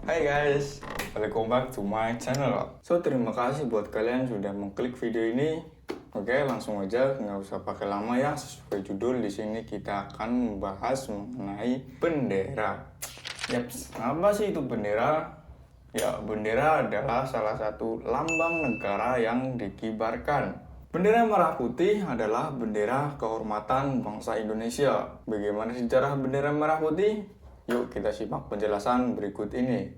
Hai guys, welcome back to my channel. Terima kasih buat kalian sudah mengklik video ini. Oke, langsung aja, nggak usah pakai lama ya. Sesuai judul di sini kita akan membahas mengenai bendera. Yaps, apa sih itu bendera? Ya, bendera adalah salah satu lambang negara yang dikibarkan. Bendera merah putih adalah bendera kehormatan bangsa Indonesia. Bagaimana sejarah bendera merah putih? Yuk kita simak penjelasan berikut ini.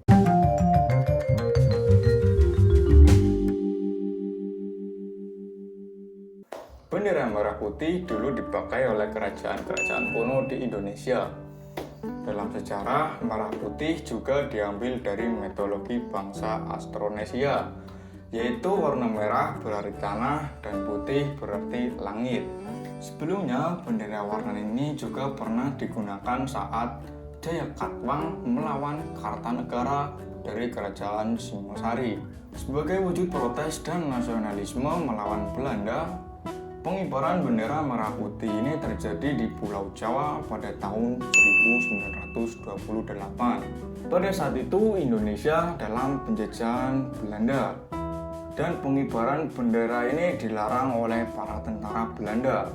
Bendera merah putih dulu dipakai oleh kerajaan-kerajaan kuno di Indonesia. Dalam sejarah, merah putih juga diambil dari mitologi bangsa Austronesia, yaitu warna merah berarti tanah dan putih berarti langit. Sebelumnya, bendera warna ini juga pernah digunakan saat Jayakatwang melawan Kartanegara dari kerajaan Singosari. Sebagai wujud protes dan nasionalisme melawan Belanda, pengibaran bendera merah putih ini terjadi di Pulau Jawa pada tahun 1928. Pada saat itu Indonesia dalam penjajahan Belanda, dan pengibaran bendera ini dilarang oleh para tentara Belanda.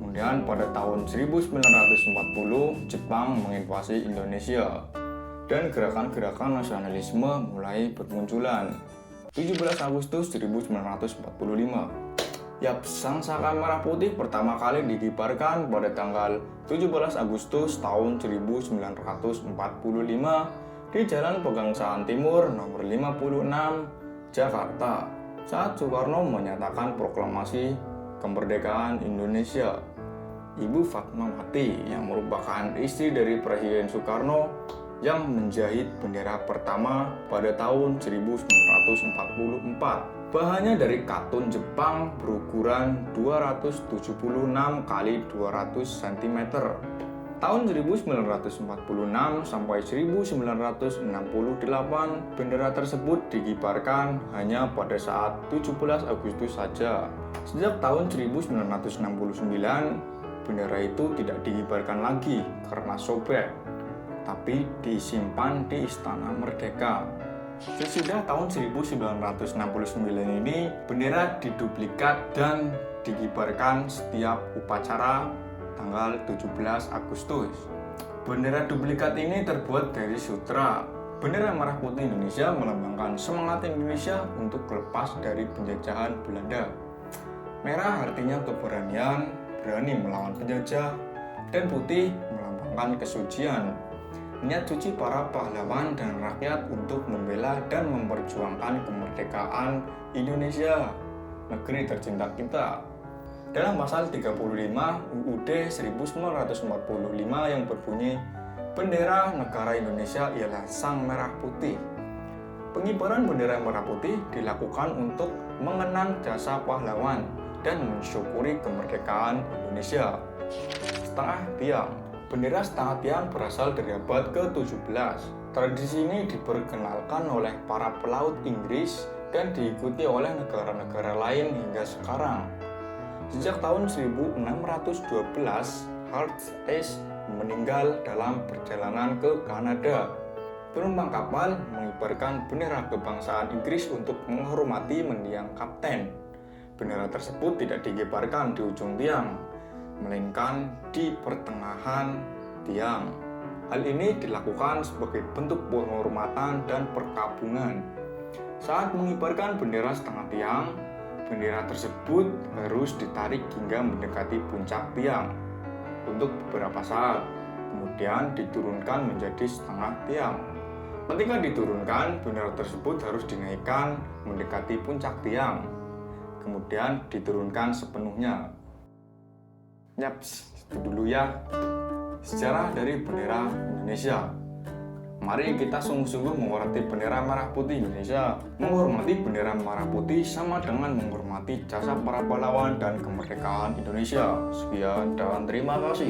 Kemudian pada tahun 1940 Jepang menginvasi Indonesia dan gerakan-gerakan nasionalisme mulai bermunculan. 17 Agustus 1945. Sangsaka merah putih pertama kali dikibarkan pada tanggal 17 Agustus tahun 1945 di Jalan Pegangsaan Timur nomor 56 Jakarta saat Soekarno menyatakan proklamasi kemerdekaan Indonesia. Ibu Fatmawati yang merupakan istri dari Presiden Soekarno yang menjahit bendera pertama pada tahun 1944. Bahannya dari katun Jepang berukuran 276 x 200 cm. Tahun 1946 sampai 1968, bendera tersebut dikibarkan hanya pada saat 17 Agustus saja. Sejak tahun 1969, bendera itu tidak dikibarkan lagi karena sobek, tapi disimpan di Istana Merdeka. Sesudah tahun 1969 ini, bendera diduplikat dan dikibarkan setiap upacara tanggal 17 Agustus. Bendera duplikat ini terbuat dari sutra. Bendera merah putih Indonesia melambangkan semangat Indonesia untuk lepas dari penjajahan Belanda. Merah artinya keberanian, berani melawan penjajah, dan putih melambangkan kesucian, niat suci para pahlawan dan rakyat untuk membela dan memperjuangkan kemerdekaan Indonesia, negeri tercinta kita. Dalam pasal 35 UUD 1945 yang berbunyi, bendera negara Indonesia ialah sang merah putih. Pengibaran bendera merah putih dilakukan untuk mengenang jasa pahlawan dan mensyukuri kemerdekaan Indonesia. Setengah tiang. Bendera setengah tiang berasal dari abad ke-17. Tradisi ini diperkenalkan oleh para pelaut Inggris dan diikuti oleh negara-negara lain hingga sekarang. Sejak tahun 1612, Hearst Ace meninggal dalam perjalanan ke Kanada. Penumpang kapal mengibarkan bendera kebangsaan Inggris untuk menghormati mendiang kapten. Bendera tersebut tidak dikibarkan di ujung tiang, melainkan di pertengahan tiang. Hal ini dilakukan sebagai bentuk penghormatan dan perkabungan. Saat mengibarkan bendera setengah tiang, bendera tersebut harus ditarik hingga mendekati puncak tiang untuk beberapa saat, kemudian diturunkan menjadi setengah tiang. Ketika diturunkan, bendera tersebut harus dinaikkan mendekati puncak tiang, kemudian diturunkan sepenuhnya. Yaps, itu dulu ya sejarah dari bendera Indonesia. Mari kita sungguh-sungguh menghormati bendera merah putih Indonesia. Menghormati bendera merah putih sama dengan menghormati jasa para pahlawan dan kemerdekaan Indonesia. Sekian dan terima kasih.